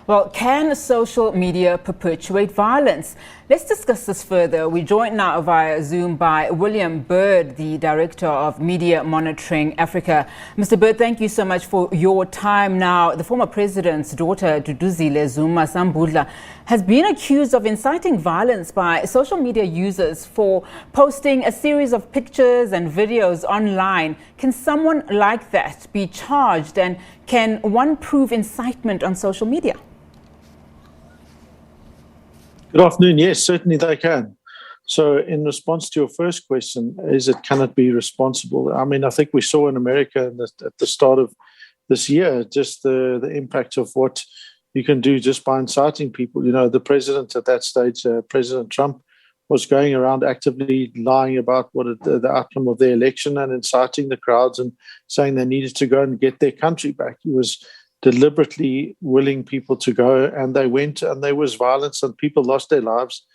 Well, can social media perpetuate violence? Let's discuss this further. We're joined now via Zoom by William Bird, the Director of Media Monitoring Africa. Mr. Bird, thank you so much for your time. Now, the former president's daughter, Duduzile Zuma Sambudla, has been accused of inciting violence by social media users for posting a series of pictures and videos online. Can someone like that be charged, and can one prove incitement on social media? Good afternoon. Yes, certainly they can. So in response to your first question, can it be responsible? I mean, I think we saw in America at the start of this year just the impact of what you can do just by inciting people. You know, the president at that stage, President Trump, was going around actively lying about the outcome of the election and inciting the crowds and saying they needed to go and get their country back. He was deliberately willing people to go, and they went, and there was violence and people lost their lives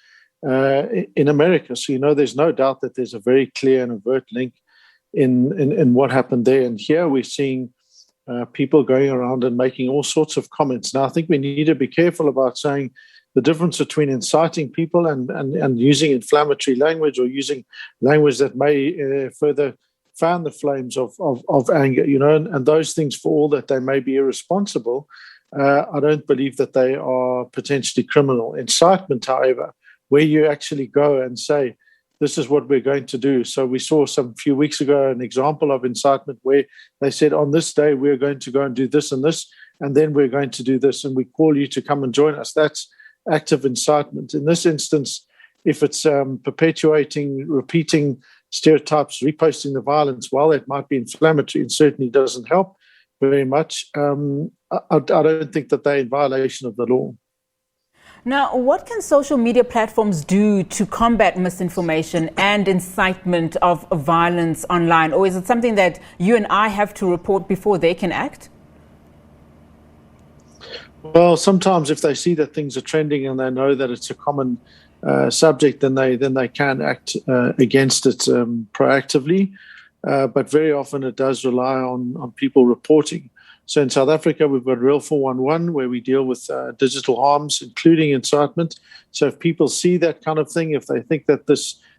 in America. So, you know, there's no doubt that there's a very clear and overt link in what happened there. And here we're seeing people going around and making all sorts of comments. Now, I think we need to be careful about saying the difference between inciting people and using inflammatory language or using language that may further fan the flames of anger, you know, and those things, for all that they may be irresponsible, I don't believe that they are potentially criminal. Incitement, however, where you actually go and say, this is what we're going to do. So we saw few weeks ago an example of incitement where they said, on this day, we're going to go and do this, and then we're going to do this, and we call you to come and join us. That's active incitement. In this instance, if it's perpetuating, repeating stereotypes, reposting the violence, while it might be inflammatory and certainly doesn't help very much, I don't think that they're in violation of the law. Now, what can social media platforms do to combat misinformation and incitement of violence online? Or is it something that you and I have to report before they can act? Well, sometimes if they see that things are trending and they know that it's a common subject, then they can act against it proactively. But very often it does rely on people reporting. So in South Africa, we've got Real 411, where we deal with digital harms, including incitement. So if people see that kind of thing, if they think that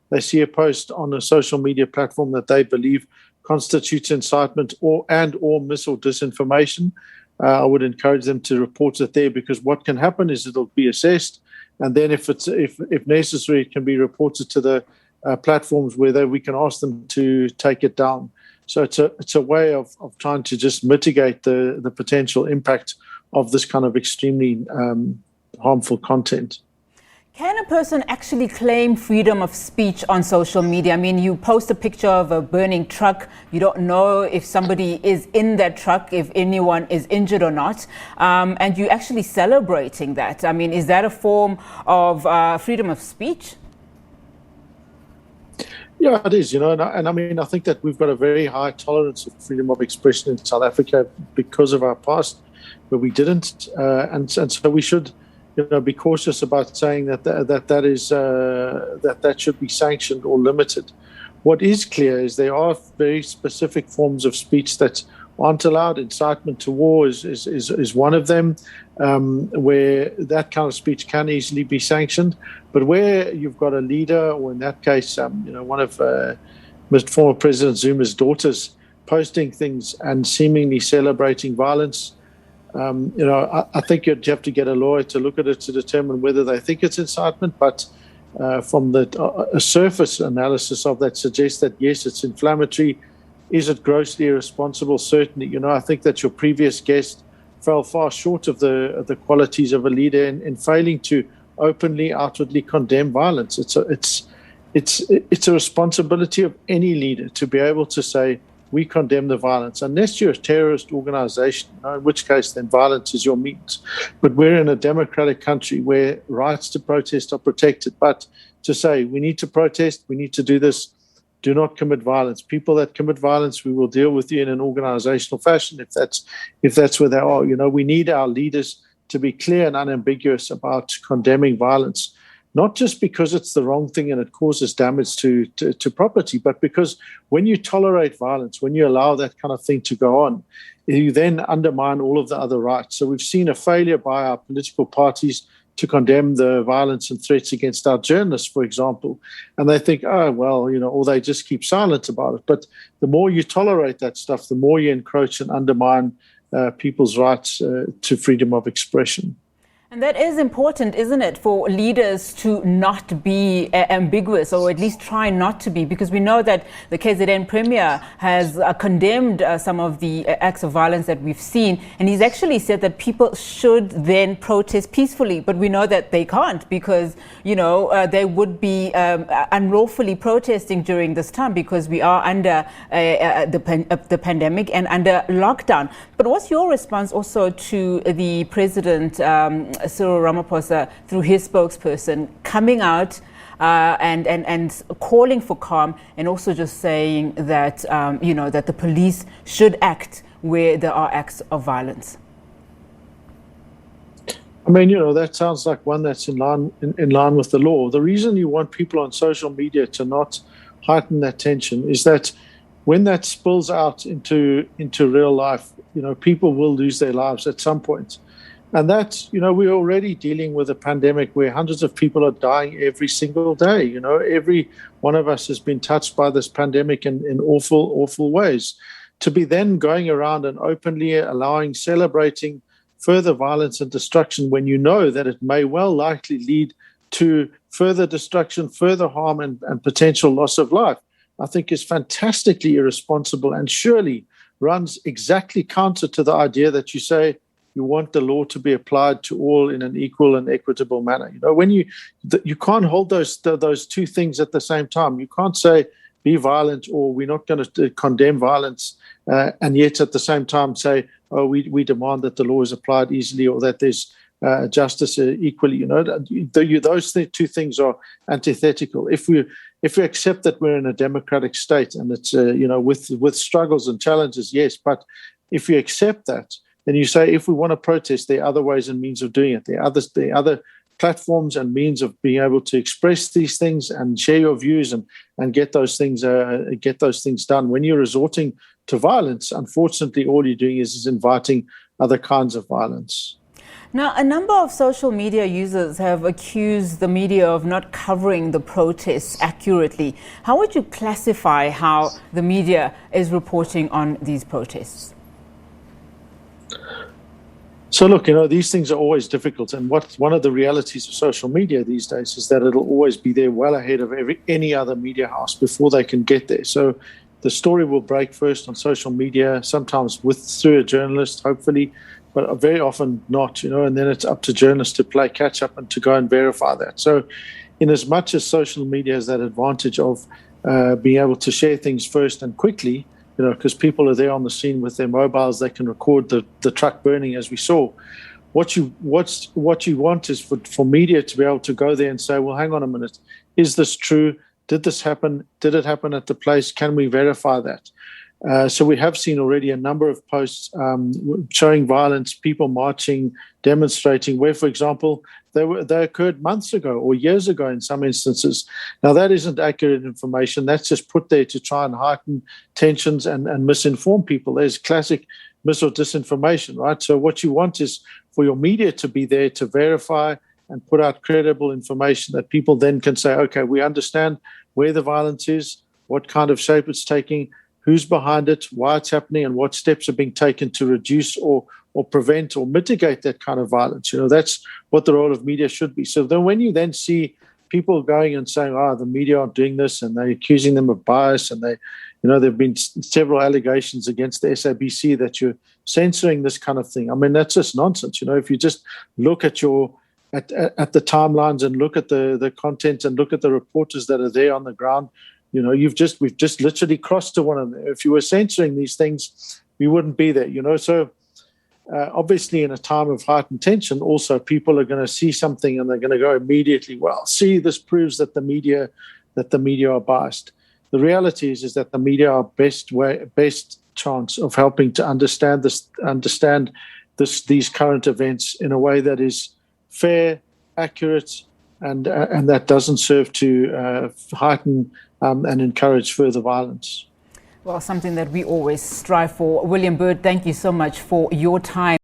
they see a post on a social media platform that they believe constitutes incitement or mis or disinformation, I would encourage them to report it there, because what can happen is it'll be assessed, and then if necessary, it can be reported to the platforms where we can ask them to take it down. So it's a way of trying to just mitigate the potential impact of this kind of extremely harmful content. Can a person actually claim freedom of speech on social media? I mean, you post a picture of a burning truck. You don't know if somebody is in that truck, if anyone is injured or not, and you're actually celebrating that. I mean, is that a form of freedom of speech? Yeah, it is, you know, and I mean, I think that we've got a very high tolerance of freedom of expression in South Africa because of our past, where we didn't, and so we should, you know, be cautious about saying that should be sanctioned or limited. What is clear is there are very specific forms of speech that aren't allowed. Incitement to war is one of them, where that kind of speech can easily be sanctioned. But where you've got a leader, or in that case, you know, one of former President Zuma's daughters posting things and seemingly celebrating violence, you know, I think you'd have to get a lawyer to look at it to determine whether they think it's incitement. But from a surface analysis of that suggests that, yes, it's inflammatory. Is it grossly irresponsible? Certainly. You know, I think that your previous guest fell far short of the qualities of a leader in failing to openly, outwardly condemn violence. It's a responsibility of any leader to be able to say, we condemn the violence, unless you're a terrorist organization, in which case then violence is your means. But we're in a democratic country where rights to protest are protected. But to say we need to protest, we need to do this, do not commit violence. People that commit violence, we will deal with you in an organizational fashion if that's where they are. You know, we need our leaders to be clear and unambiguous about condemning violence. Not just because it's the wrong thing and it causes damage to property, but because when you tolerate violence, when you allow that kind of thing to go on, you then undermine all of the other rights. So we've seen a failure by our political parties to condemn the violence and threats against our journalists, for example. And they think, oh, well, or they just keep silent about it. But the more you tolerate that stuff, the more you encroach and undermine people's rights to freedom of expression. And that is important, isn't it, for leaders to not be ambiguous, or at least try not to be, because we know that the KZN Premier has condemned some of the acts of violence that we've seen. And he's actually said that people should then protest peacefully. But we know that they can't, because, they would be unlawfully protesting during this time, because we are under the pandemic and under lockdown. But what's your response also to the president, Cyril Ramaphosa, through his spokesperson, coming out and calling for calm, and also just saying that that the police should act where there are acts of violence? I mean, that sounds like one that's in line with the law. The reason you want people on social media to not heighten that tension is that when that spills out into real life, people will lose their lives at some point. And that's, we're already dealing with a pandemic where hundreds of people are dying every single day. Every one of us has been touched by this pandemic in awful, awful ways. To be then going around and openly celebrating further violence and destruction when you know that it may well likely lead to further destruction, further harm, and potential loss of life, I think is fantastically irresponsible, and surely runs exactly counter to the idea that you say you want the law to be applied to all in an equal and equitable manner. When you can't hold those two things at the same time. You can't say be violent, or we're not going to condemn violence, and yet at the same time say, oh, we demand that the law is applied easily, or that there's justice equally. Those two things are antithetical. If we accept that we're in a democratic state, and it's with struggles and challenges, yes, but if you accept that, then you say, if we want to protest, there are other ways and means of doing it. There are other platforms and means of being able to express these things and share your views and get those things done. When you're resorting to violence, unfortunately, all you're doing is inviting other kinds of violence. Now, a number of social media users have accused the media of not covering the protests accurately. How would you classify how the media is reporting on these protests? So look, these things are always difficult. And one of the realities of social media these days is that it'll always be there well ahead of any other media house before they can get there. So the story will break first on social media, sometimes through a journalist, hopefully, but very often not, and then it's up to journalists to play catch up and to go and verify that. So in as much as social media has that advantage of being able to share things first and quickly, because people are there on the scene with their mobiles, they can record the truck burning, as we saw. What you want is for media to be able to go there and say, well, hang on a minute, is this true? Did this happen? Did it happen at the place? Can we verify that? So we have seen already a number of posts showing violence, people marching, demonstrating, where, for example, they occurred months ago or years ago in some instances. Now, that isn't accurate information. That's just put there to try and heighten tensions and misinform people. There's classic mis or disinformation, right? So what you want is for your media to be there to verify and put out credible information that people then can say, okay, we understand where the violence is, what kind of shape it's taking, who's behind it, why it's happening, and what steps are being taken to reduce or prevent or mitigate that kind of violence. That's what the role of media should be. So then when you then see people going and saying, the media aren't doing this, and they're accusing them of bias, and there have been several allegations against the SABC that you're censoring this kind of thing. I mean, that's just nonsense. If you just look at at the timelines and look at the content and look at the reporters that are there on the ground, we've just literally crossed to one another. If you were censoring these things, we wouldn't be there. So obviously, in a time of heightened tension, also people are going to see something and they're going to go immediately, well, see, this proves that the media are biased. The reality is that the media are best chance of helping to understand these current events in a way that is fair, accurate, and that doesn't serve to heighten and encourage further violence. Well, something that we always strive for. William Bird, thank you so much for your time.